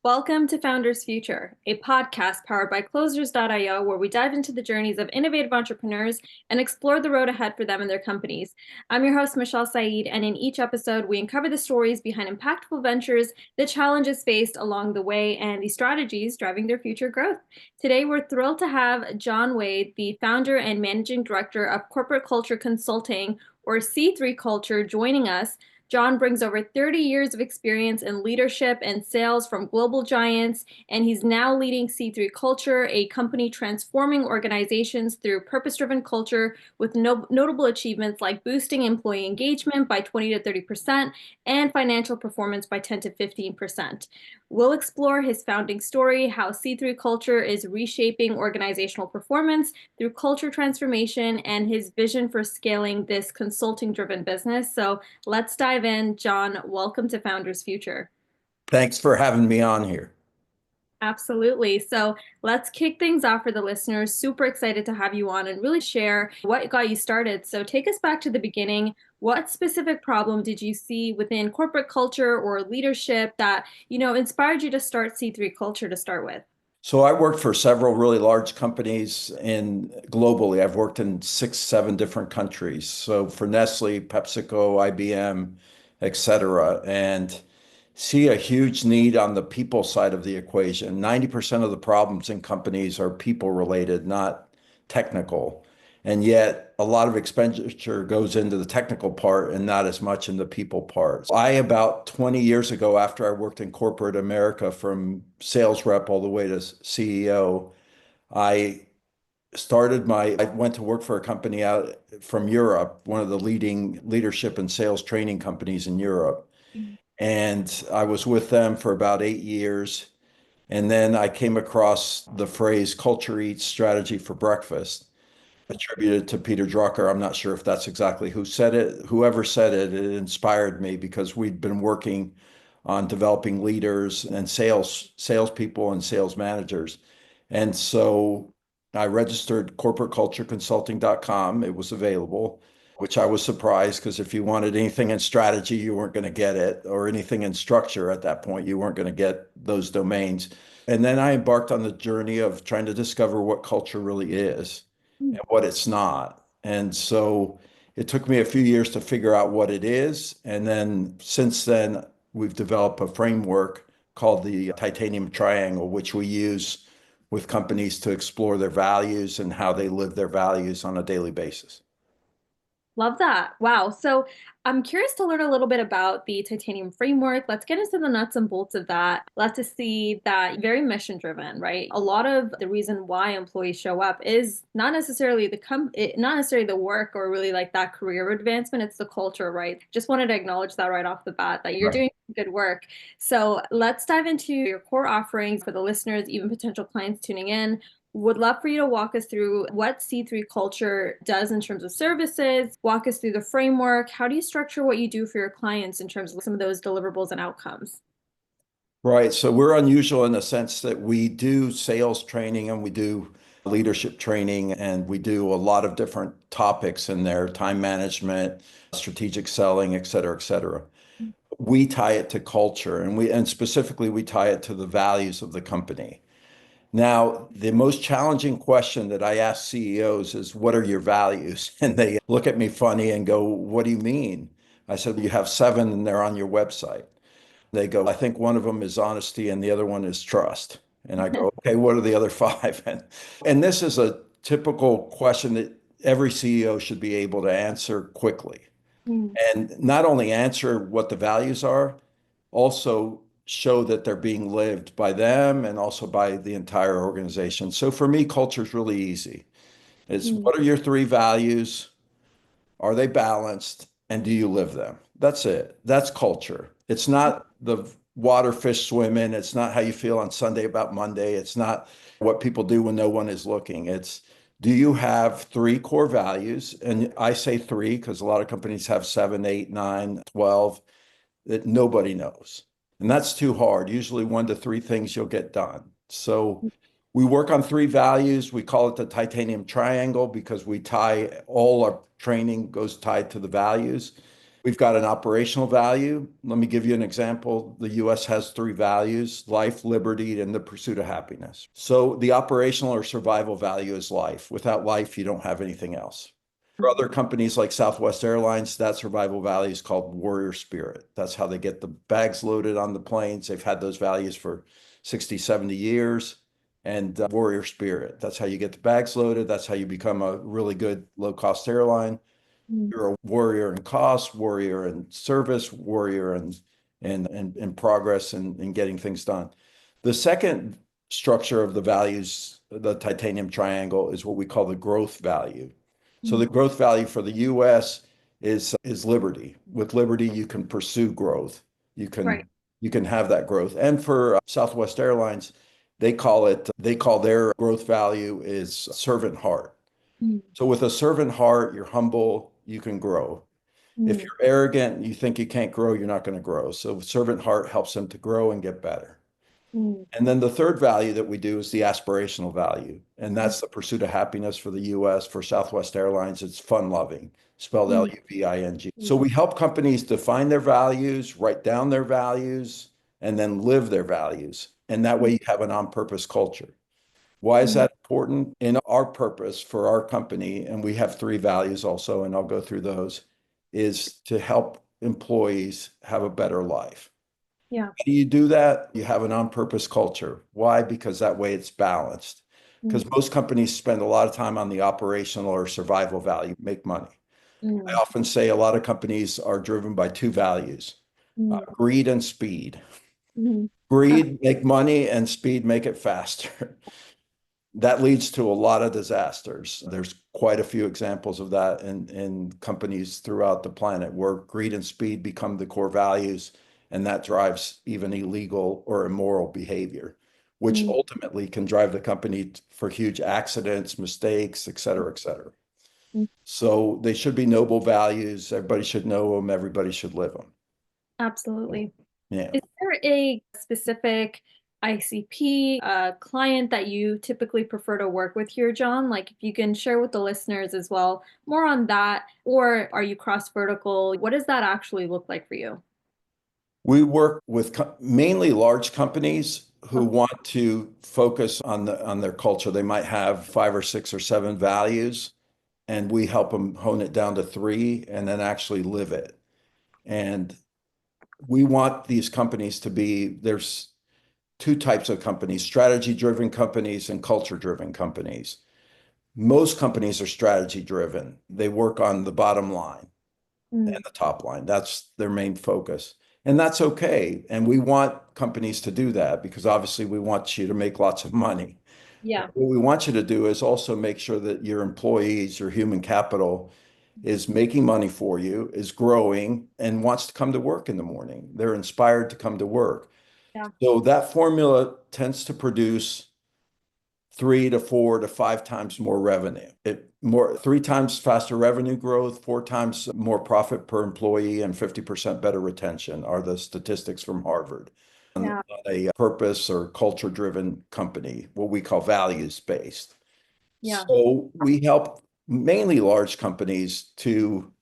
Welcome to Founders Future, a podcast powered by Closers.io, where we dive into the journeys of innovative entrepreneurs and explore the road ahead for them and their companies. I'm your host, Mishal Saeed, and in each episode, we uncover the stories behind impactful ventures, the challenges faced along the way, and the strategies driving their future growth. Today, we're thrilled to have John Waid, the founder and managing director of Corporate Culture Consulting, or C3 Culture, joining us. John brings over 30 years of experience in leadership and sales from global giants, and he's now leading C3 Culture, a company transforming organizations through purpose-driven culture with notable achievements like boosting employee engagement by 20 to 30% and financial performance by 10 to 15%. We'll explore his founding story, how C3 Culture is reshaping organizational performance through culture transformation, and his vision for scaling this consulting-driven business. So let's dive in. John, welcome to Founders Future. Thanks for having me on here. Absolutely. So let's kick things off for the listeners. Super excited to have you on and really share what got you started. So take us back to the beginning. What specific problem did you see within corporate culture or leadership that, inspired you to start C3 Culture to start with? So I worked for several really large companies in globally. I've worked in six, seven different countries. So for Nestle, PepsiCo, IBM, et cetera, and see a huge need on the people side of the equation. 90% of the problems in companies are people related, not technical. And yet a lot of expenditure goes into the technical part and not as much in the people part. About 20 years ago, after I worked in corporate America from sales rep all the way to CEO, I I went to work for a company out from Europe, one of the leading leadership and sales training companies in Europe. And I was with them for about 8 years. And then I came across the phrase culture eats strategy for breakfast, attributed to Peter Drucker. I'm not sure if that's exactly who said it. Whoever said it, it inspired me because we'd been working on developing leaders and salespeople and sales managers. And so I registered corporatecultureconsulting.com. It was available, which I was surprised because if you wanted anything in strategy, you weren't going to get it, or anything in structure at that point, you weren't going to get those domains. And then I embarked on the journey of trying to discover what culture really is and what it's not. And so it took me a few years to figure out what it is. And then since then, we've developed a framework called the titanium triangle, which we use with companies to explore their values and how they live their values on a daily basis. Love that. Wow. So I'm curious to learn a little bit about the titanium framework. Let's get into the nuts and bolts of that. Let's see that very mission driven, right? A lot of the reason why employees show up is not necessarily the work or really like that career advancement. It's the culture, right? Just wanted to acknowledge that right off the bat that you're Right. doing good work. So let's dive into your core offerings for the listeners, even potential clients tuning in. Would love for you to walk us through what C3 Culture does in terms of services, walk us through the framework. How do you structure what you do for your clients in terms of some of those deliverables and outcomes? Right. So we're unusual in the sense that we do sales training and we do leadership training and we do a lot of different topics in there, time management, strategic selling, et cetera, et cetera. We tie it to culture and specifically we tie it to the values of the company. Now, the most challenging question that I ask CEOs is, what are your values? And they look at me funny and go, what do you mean? I said, you have seven and they're on your website. They go, I think one of them is honesty and the other one is trust. And I go, okay, what are the other five? And this is a typical question that every CEO should be able to answer quickly. Mm, And not only answer what the values are, also show that they're being lived by them and also by the entire organization. So for me, culture is really easy. It's mm, what are your three values? Are they balanced? And do you live them? That's it. That's culture. It's not the water fish swim in. It's not how you feel on Sunday about Monday. It's not what people do when no one is looking. It's do you have three core values? And I say three because a lot of companies have seven, eight, nine, 12 that nobody knows. And that's too hard. Usually one to three things you'll get done. So we work on three values. We call it the titanium triangle because we tie all our training goes tied to the values. We've got an operational value. Let me give you an example. The US has three values: life, liberty, and the pursuit of happiness. So the operational or survival value is life. Without life, you don't have anything else. For other companies like Southwest Airlines, that survival value is called warrior spirit. That's how they get the bags loaded on the planes. They've had those values for 60, 70 years. And warrior spirit, that's how you get the bags loaded. That's how you become a really good low-cost airline. Mm, You're a warrior in cost, warrior in service, warrior in progress and getting things done. The second structure of the values, the titanium triangle, is what we call the growth value. So mm, the growth value for the US is liberty. With liberty, you can pursue growth. You right. can you can have that growth. And for Southwest Airlines, they call their growth value is servant heart. Mm, So with a servant heart, you're humble, you can grow. If mm, you're arrogant and you think you can't grow, you're not going to grow. So servant heart helps them to grow and get better. mm, And then the third value that we do is the aspirational value. And mm, that's the pursuit of happiness for the US. For Southwest Airlines, it's fun loving, spelled mm, Luving. mm, So we help companies define their values, write down their values, and then live their values. And that way mm, you have an on-purpose culture. Why is mm, that important? In our purpose for our company, and we have three values also, and I'll go through those, is to help employees have a better life. yeah. How do you do that? You have an on-purpose culture. Why? Because that way it's balanced. Mm, Because most companies spend a lot of time on the operational or survival value, make money. I mm, often say a lot of companies are driven by two values, mm, greed and speed. mm. Greed, make money, and speed, make it faster. That leads to a lot of disasters. There's quite a few examples of that in companies throughout the planet where greed and speed become the core values, and that drives even illegal or immoral behavior, which Mm, ultimately can drive the company for huge accidents, mistakes, et cetera, et cetera. mm. So they should be noble values. Everybody should know them. Everybody should live them. Absolutely. Yeah. Is there a specific ICP client that you typically prefer to work with here, John? Like if you can share with the listeners as well, more on that, or are you cross vertical? What does that actually look like for you? We work with mainly large companies who Okay. want to focus on their culture. They might have five or six or seven values, and we help them hone it down to three and then actually live it. And we want these companies to be, there's two types of companies: strategy driven companies and culture driven companies. Most companies are strategy driven. They work on the bottom line Mm, and the top line. That's their main focus. And that's okay. And we want companies to do that because obviously we want you to make lots of money. But yeah, what we want you to do is also make sure that your employees, your human capital, is making money for you, is growing, and wants to come to work in the morning. They're inspired to come to work. yeah, So that formula tends to produce 3 to 4 to 5 times more revenue. It more 3 times faster revenue growth, 4 times more profit per employee, and 50% better retention are the statistics from Harvard. On yeah, a purpose or culture-driven company, what we call values-based. yeah, So we help mainly large companies to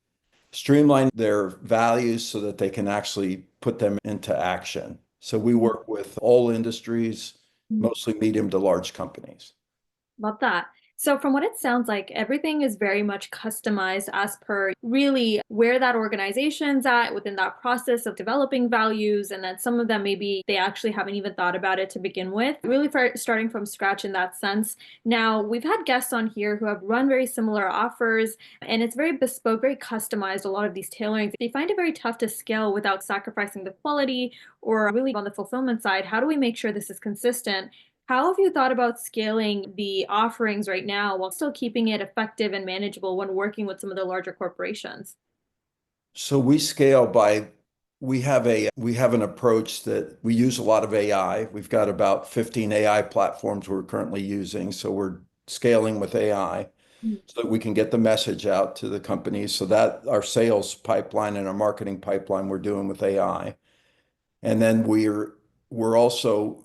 streamline their values so that they can actually put them into action. So we mm, work with all industries, mm. mostly medium to large companies. Love that. So, from what it sounds like, everything is very much customized as per really where that organization's at within that process of developing values. And then some of them maybe they actually haven't even thought about it to begin with, really starting from scratch in that sense. Now, we've had guests on here who have run very similar offers, and it's very bespoke, very customized. A lot of these tailorings, they find it very tough to scale without sacrificing the quality or really on the fulfillment side. How do we make sure this is consistent? How have you thought about scaling the offerings right now while still keeping it effective and manageable when working with some of the larger corporations? So we scale by we have an approach that we use a lot of AI. We've got about 15 AI platforms we're currently using. So we're scaling with AI Mm, so that we can get the message out to the companies so that our sales pipeline and our marketing pipeline we're doing with AI. And then we're also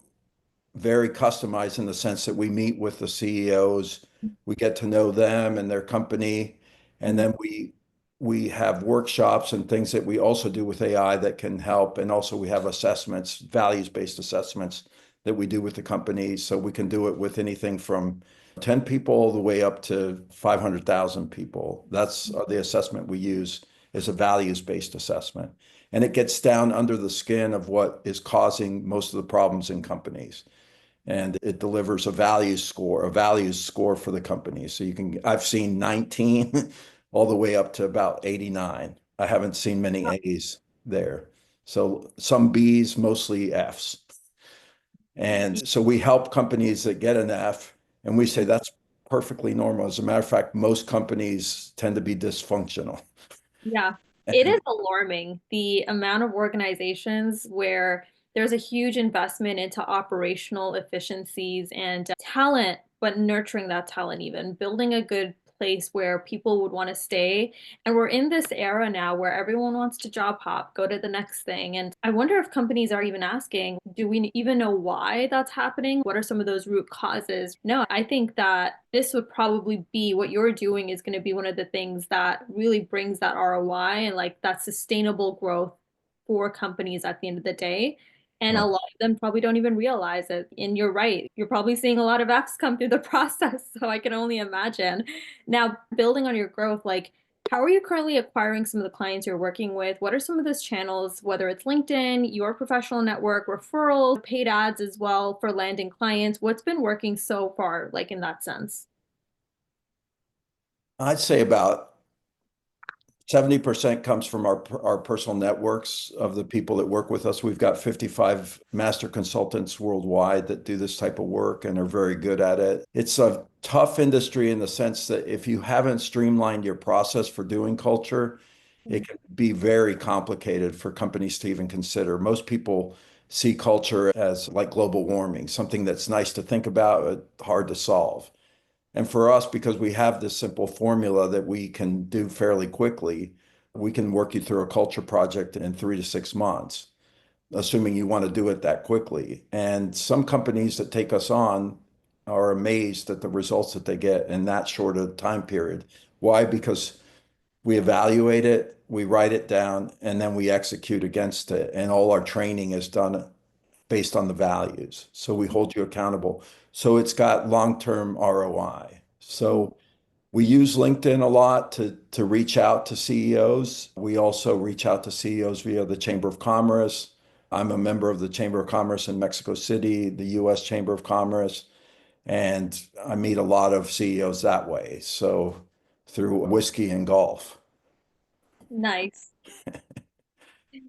very customized in the sense that we meet with the CEOs, we get to know them and their company, and mm, then we have workshops and things that we also do with AI that can help. And also we have assessments, values-based assessments that we do with the companies. So we can do it with anything from 10 people all the way up to 500,000 people. That's the assessment we use is a values-based assessment. And it gets down under the skin of what is causing most of the problems in companies. And it delivers a values score for the company. So I've seen 19 all the way up to about 89. I haven't seen many A's there. So some B's, mostly F's. And so we help companies that get an F, and we say that's perfectly normal. As a matter of fact, most companies tend to be dysfunctional. Yeah, it And is alarming the amount of organizations where there's a huge investment into operational efficiencies and talent, but nurturing that talent, even building a good place where people would want to stay. And we're in this era now where everyone wants to job hop, go to the next thing. And I wonder if companies are even asking, do we even know why that's happening? What are some of those root causes? No, I think that this would probably be what you're doing is going to be one of the things that really brings that ROI and like that sustainable growth for companies at the end of the day. And a right. lot of them probably don't even realize it. And you're right. You're probably seeing a lot of Fs come through the process. So I can only imagine. Now, building on your growth, like how are you currently acquiring some of the clients you're working with? What are some of those channels, whether it's LinkedIn, your professional network, referrals, paid ads as well for landing clients? What's been working so far, like in that sense? I'd say about 70% comes from our personal networks of the people that work with us. We've got 55 master consultants worldwide that do this type of work and are very good at it. It's a tough industry in the sense that if you haven't streamlined your process for doing culture, it can be very complicated for companies to even consider. Most people see culture as like global warming, something that's nice to think about, but hard to solve. And for us, because we have this simple formula that we can do fairly quickly, we can work you through a culture project in 3 to 6 months, assuming you want to do it that quickly. And some companies that take us on are amazed at the results that they get in that short a time period. Why? Because we evaluate it, we write it down, and then we execute against it. And all our training is done based on the values. So we hold you accountable. So it's got long-term ROI. So we use LinkedIn a lot to reach out to CEOs. We also reach out to CEOs via the Chamber of Commerce. I'm a member of the Chamber of Commerce in Mexico City, the US Chamber of Commerce, and I meet a lot of CEOs that way. So through whiskey and golf. Nice.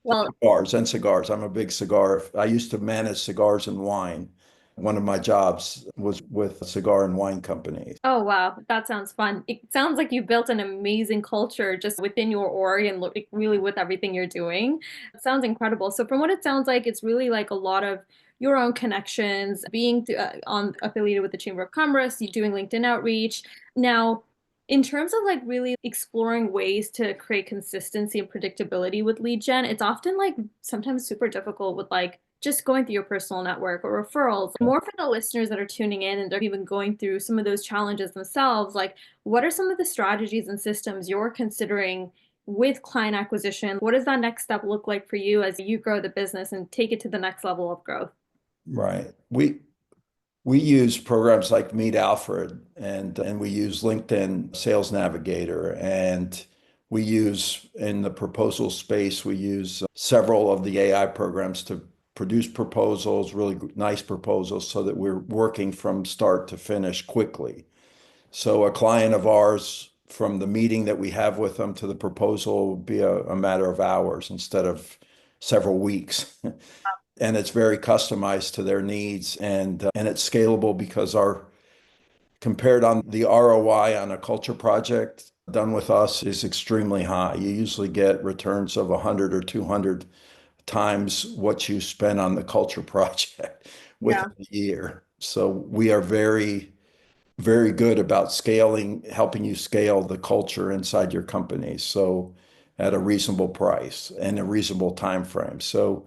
Well, Cigars and cigars. I'm a big cigar. I used to manage cigars and wine. One of my jobs was with a cigar and wine company. oh wow, that sounds fun. It sounds like you built an amazing culture just within your org and look like, really with everything you're doing. It sounds incredible. So from what it sounds like, it's really like a lot of your own connections, being on affiliated with the Chamber of Commerce, you doing LinkedIn outreach. Now, in terms of like really exploring ways to create consistency and predictability with lead gen, it's often like sometimes super difficult with like just going through your personal network or referrals. More for the listeners that are tuning in and they're even going through some of those challenges themselves, like what are some of the strategies and systems you're considering with client acquisition? What does that next step look like for you as you grow the business and take it to the next level of growth? Right. We use programs like Meet Alfred and we use LinkedIn Sales Navigator and we use in the proposal space, we use several of the AI programs to produce proposals, really nice proposals so that we're working from start to finish quickly. So a client of ours, from the meeting that we have with them to the proposal, will be a matter of hours instead of several weeks. And it's very customized to their needs and it's scalable because our compared on the ROI on a culture project done with us is extremely high. You usually get returns of 100 or 200 times what you spend on the culture project Yeah. within a year. So we are very good about scaling, helping you scale the culture inside your company. So at a reasonable price and a reasonable time frame. So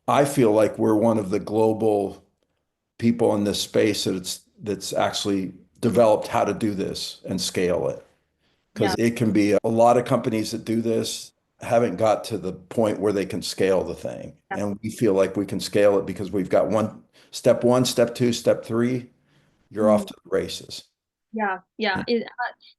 I feel like we're one of the global people in this space that's actually developed how to do this and scale it. because Yeah. it can be a lot of companies that do this haven't got to the point where they can scale the thing. Yeah. And we feel like we can scale it because we've got one, step two, step three, you're off Mm. to the races. Yeah, yeah.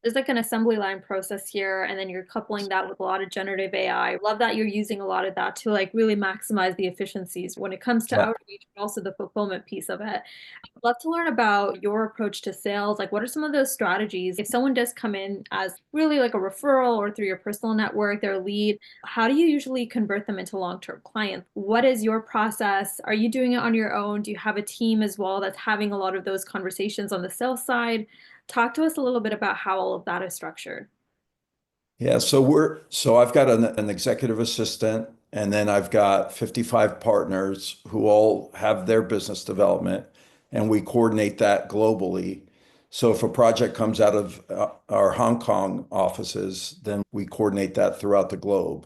There's like an assembly line process here, and then you're coupling that with a lot of generative AI. Love that you're using a lot of that to like really maximize the efficiencies when it comes to Right. outreach, but also the fulfillment piece of it. I'd love to learn about your approach to sales. Like, what are some of those strategies? If someone does come in as really like a referral or through your personal network, their lead, how do you usually convert them into long-term clients? What is your process? Are you doing it on your own? Do you have a team as well that's having a lot of those conversations on the sales side? Talk to us a little bit about how all of that is structured. Yeah, so I've got an executive assistant, and then I've got 55 partners who all have their business development, and we coordinate that globally. So if a project comes out of our Hong Kong offices, then we coordinate that throughout the globe.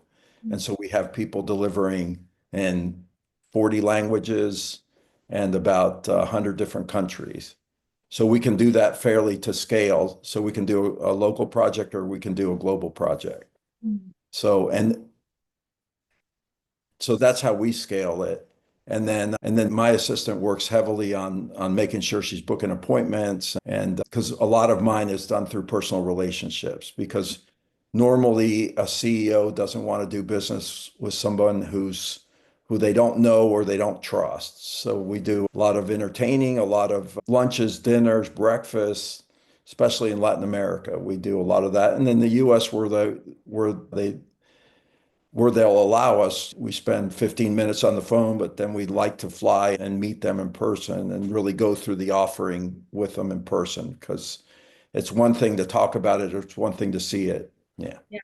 And so we have people delivering in 40 languages and about 100 different countries. So we can do that fairly to scale. So we can do a local project or we can do a global project. Mm. So so that's how we scale it. And then my assistant works heavily on making sure she's booking appointments, and because a lot of mine is done through personal relationships, because normally a CEO doesn't want to do business with someone who they don't know or they don't trust. So we do a lot of entertaining, a lot of lunches, dinners, breakfasts, especially in Latin America. We do a lot of that. And in the US where they'll allow us, we spend 15 minutes on the phone, but then we'd like to fly and meet them in person and really go through the offering with them in person, because it's one thing to talk about it, it's one thing to see it. Yeah. Yeah,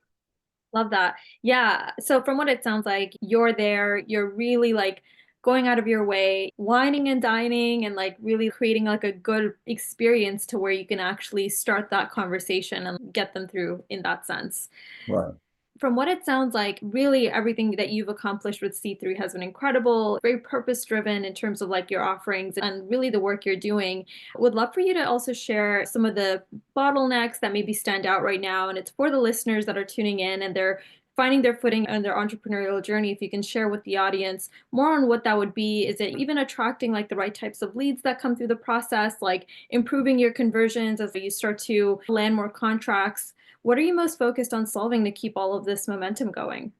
love that. Yeah. So from what it sounds like, you're there, you're really like going out of your way, whining and dining and like really creating like a good experience to where you can actually start that conversation and get them through in that sense. Right. From what it sounds like, really everything that you've accomplished with C3 has been incredible, very purpose driven in terms of like your offerings and really the work you're doing. Would love for you to also share some of the bottlenecks that maybe stand out right now. And it's for the listeners that are tuning in and they're finding their footing on their entrepreneurial journey. If you can share with the audience more on what that would be. Is it even attracting like the right types of leads that come through the process, like improving your conversions as you start to land more contracts? What are you most focused on solving to keep all of this momentum going?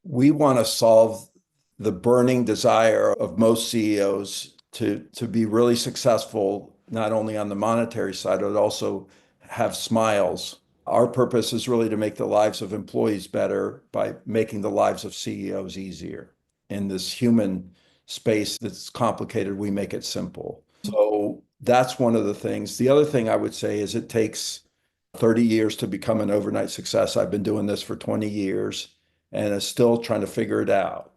We want to solve the burning desire of most CEOs to be really successful, not only on the monetary side, but also have smiles. Our purpose is really to make the lives of employees better by making the lives of CEOs easier. In this human space that's complicated, we make it simple. So that's one of the things. The other thing I would say is it takes 30 years to become an overnight success. I've been doing this for 20 years and is still trying to figure it out,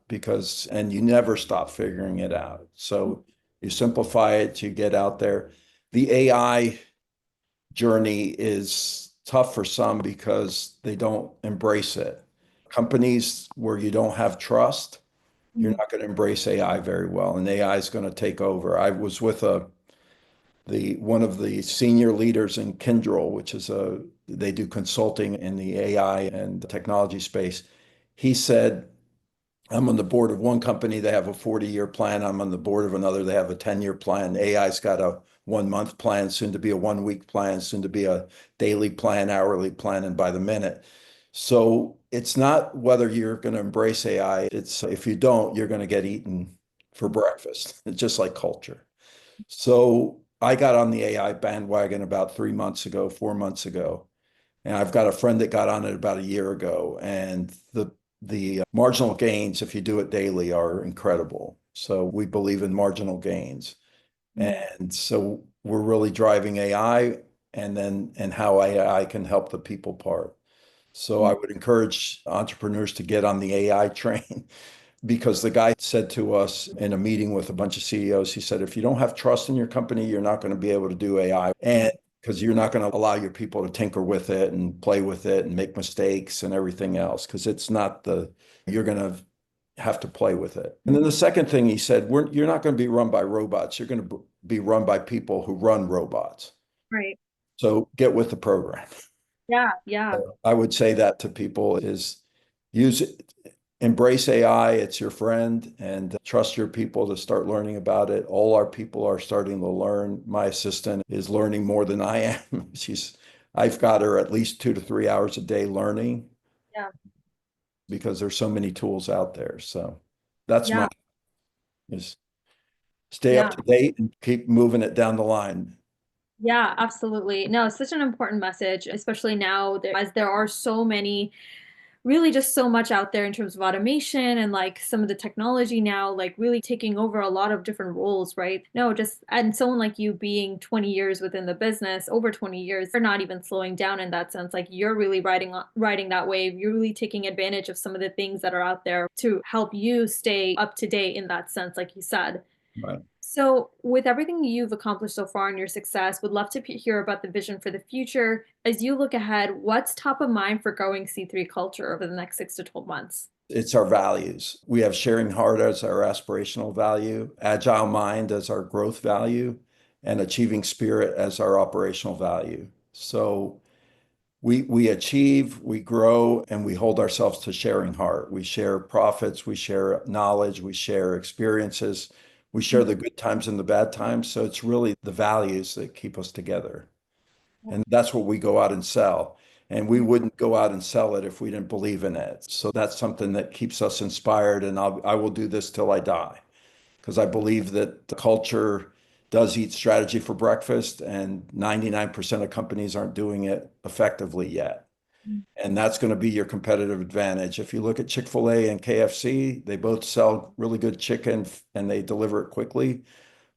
and you never stop figuring it out. So you simplify it, you get out there. The AI journey is tough for some because they don't embrace it. Companies where you don't have trust, you're Mhm. not going to embrace AI very well, and AI is going to take over. I was with the one of the senior leaders in Kyndryl, which is they do consulting in the AI and technology space. He said, I'm on the board of one company, they have a 40-year plan. I'm on the board of another, they have a 10-year plan. AI's got a 1 month plan, soon to be a 1 week plan, soon to be a daily plan, hourly plan, and by the minute. So it's not whether you're going to embrace AI, it's if you don't, you're going to get eaten for breakfast. It's just like culture. So I got on the AI bandwagon about 3 months ago, 4 months ago. And I've got a friend that got on it about a year ago. And the marginal gains, if you do it daily, are incredible. So we believe in marginal gains. And so we're really driving AI, and how AI can help the people part. So I would encourage entrepreneurs to get on the AI train. Because the guy said to us in a meeting with a bunch of CEOs, he said, if you don't have trust in your company, you're not going to be able to do AI. And because you're not going to allow your people to tinker with it and play with it and make mistakes and everything else, because it's not you're going to have to play with it. And then the second thing he said, you're not going to be run by robots. You're going to be run by people who run robots. Right. So get with the program. Yeah, yeah, I would say that to people is use it, embrace AI. It's your friend and trust your people to start learning about it. All our people are starting to learn. My assistant is learning more than I am. I've got her at least 2 to 3 hours a day learning yeah, because there's so many tools out there. So that's my yeah, is stay up yeah. to date and keep moving it down the line. Yeah, absolutely. No, it's such an important message, especially now as there are so many, really just so much out there in terms of automation and like some of the technology now, like really taking over a lot of different roles, right? No, just and someone like you being 20 years within the business, over 20 years, you're not even slowing down in that sense. Like you're really riding that wave. You're really taking advantage of some of the things that are out there to help you stay up to date in that sense, like you said. Right. So, with everything you've accomplished so far and your success, would love to hear about the vision for the future. As you look ahead, what's top of mind for growing C3 culture over the next 6 to 12 months? It's our values. We have sharing heart as our aspirational value, agile mind as our growth value, and achieving spirit as our operational value. So we achieve, we grow, and we hold ourselves to sharing heart. We share profits, we share knowledge, we share experiences, we share the good times and the bad times. So it's really the values that keep us together. And that's what we go out and sell. And we wouldn't go out and sell it if we didn't believe in it. So that's something that keeps us inspired. And I will do this till I die because I believe that the culture does eat strategy for breakfast, and 99% of companies aren't doing it effectively yet. And that's going to be your competitive advantage. If you look at Chick-fil-A and KFC, they both sell really good chicken and they deliver it quickly.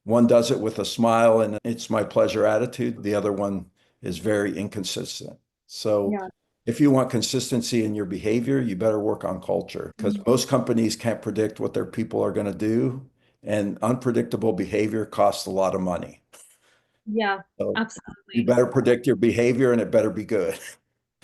One does it with a smile and it's my pleasure attitude. The other one is very inconsistent. So Yeah. if you want consistency in your behavior, you better work on culture because most companies can't predict what their people are going to do. And unpredictable behavior costs a lot of money. Yeah, So you absolutely. better predict your behavior and it better be good.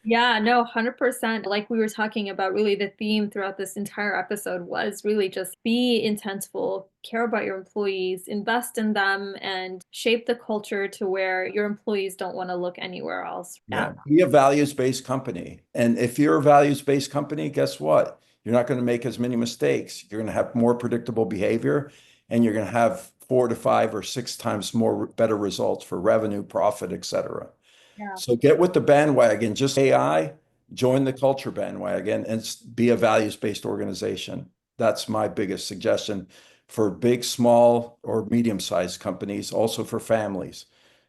Yeah, no, 100%. Like we were talking about, really the theme throughout this entire episode was really just be intentful, care about your employees, invest in them, and shape the culture to where your employees don't want to look anywhere else. Yeah. Yeah, be a values-based company. And if you're a values-based company, guess what? You're not going to make as many mistakes. You're going to have more predictable behavior, and you're going to have 4 to 5 or 6 times more better results for revenue, profit, et cetera. Yeah. So get with the bandwagon, just AI, join the culture bandwagon, and be a values-based organization. That's my biggest suggestion for big, small, or medium-sized companies, also for families.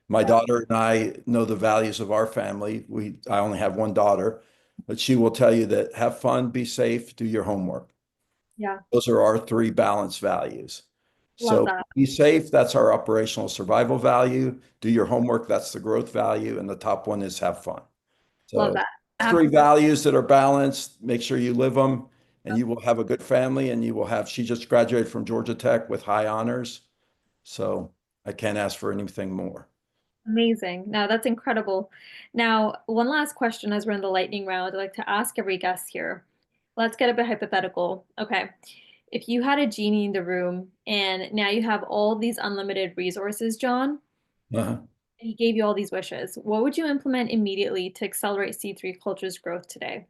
My Yeah. daughter and I know the values of our family. I only have one daughter, but she will tell you that have fun, be safe, do your homework. Yeah. Those are our three balanced values. Love So that. be safe, that's our operational survival value. Do your homework, that's the growth value. And the top one is have fun. Love So that. three Absolutely. values that are balanced, make sure you live them, and you will have a good family. And she just graduated from Georgia Tech with high honors. So I can't ask for anything more. Amazing. No, that's incredible. Now, one last question as we're in the lightning round. I'd like to ask every guest here. Let's get a bit hypothetical. Okay. If you had a genie in the room and now you have all these unlimited resources, John, Uh-huh. and he gave you all these wishes, what would you implement immediately to accelerate C3 culture's growth today?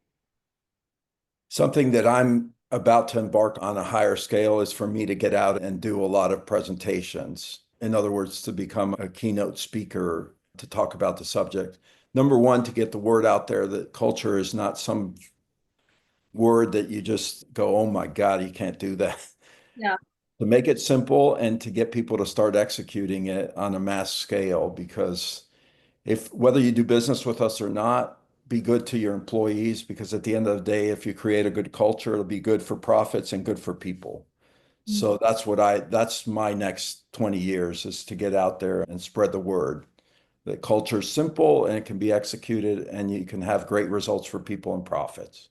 Something that I'm about to embark on a higher scale is for me to get out and do a lot of presentations. In other words, to become a keynote speaker to talk about the subject. Number one, to get the word out there that culture is not some word that you just go, oh my God, you can't do that. Yeah. To make it simple and to get people to start executing it on a mass scale, because if whether you do business with us or not, be good to your employees because at the end of the day, if you create a good culture, it'll be good for profits and good for people. So that's my next 20 years is to get out there and spread the word. The culture is simple and it can be executed and you can have great results for people and profits.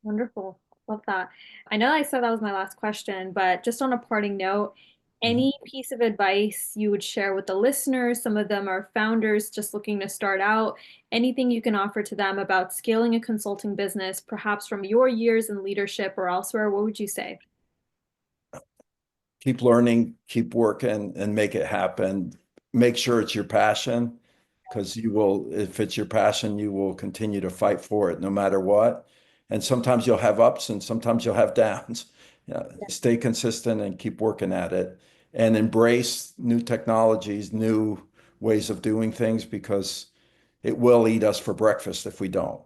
Wonderful. Love that. I know I said that was my last question, but just on a parting note, Mhm. any piece of advice you would share with the listeners? Some of them are founders just looking to start out. Anything you can offer to them about scaling a consulting business, perhaps from your years in leadership or elsewhere, what would you say? Keep learning, keep working and make it happen. Make sure it's your passion because you will, if it's your passion, you will continue to fight for it no matter what. And sometimes you'll have ups and sometimes you'll have downs. Yeah, stay consistent and keep working at it and embrace new technologies, new ways of doing things because it will eat us for breakfast if we don't.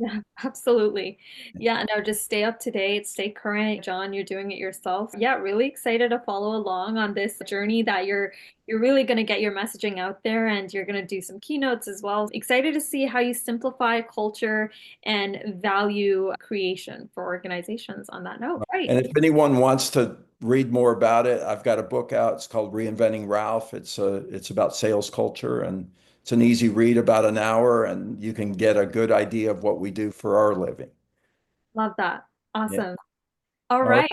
Yeah, absolutely. Yeah, no, just stay up to date, stay current. John, you're doing it yourself. Yeah, really excited to follow along on this journey that you're really going to get your messaging out there and you're going to do some keynotes as well. Excited to see how you simplify culture and value creation for organizations on that note. Right. And if anyone wants to read more about it, I've got a book out. It's called Reinventing Ralph. It's about sales culture and it's an easy read, about an hour, and you can get a good idea of what we do for our living. Love that. Yeah. Awesome. All All right. right.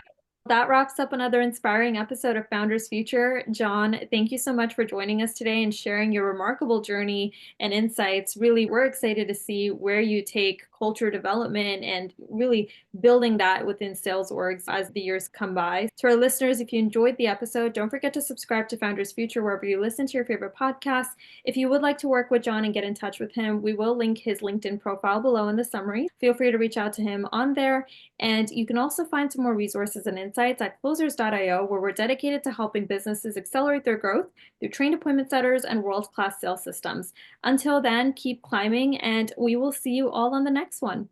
That wraps up another inspiring episode of Founders Future. John, thank you so much for joining us today and sharing your remarkable journey and insights. Really, we're excited to see where you take culture development and really building that within sales orgs as the years come by. To our listeners, if you enjoyed the episode, don't forget to subscribe to Founders Future wherever you listen to your favorite podcasts. If you would like to work with John and get in touch with him, we will link his LinkedIn profile below in the summary. Feel free to reach out to him on there. And you can also find some more resources and insights at closers.io, where we're dedicated to helping businesses accelerate their growth through trained appointment setters and world-class sales systems. Until then, keep climbing, and we will see you all on the next one.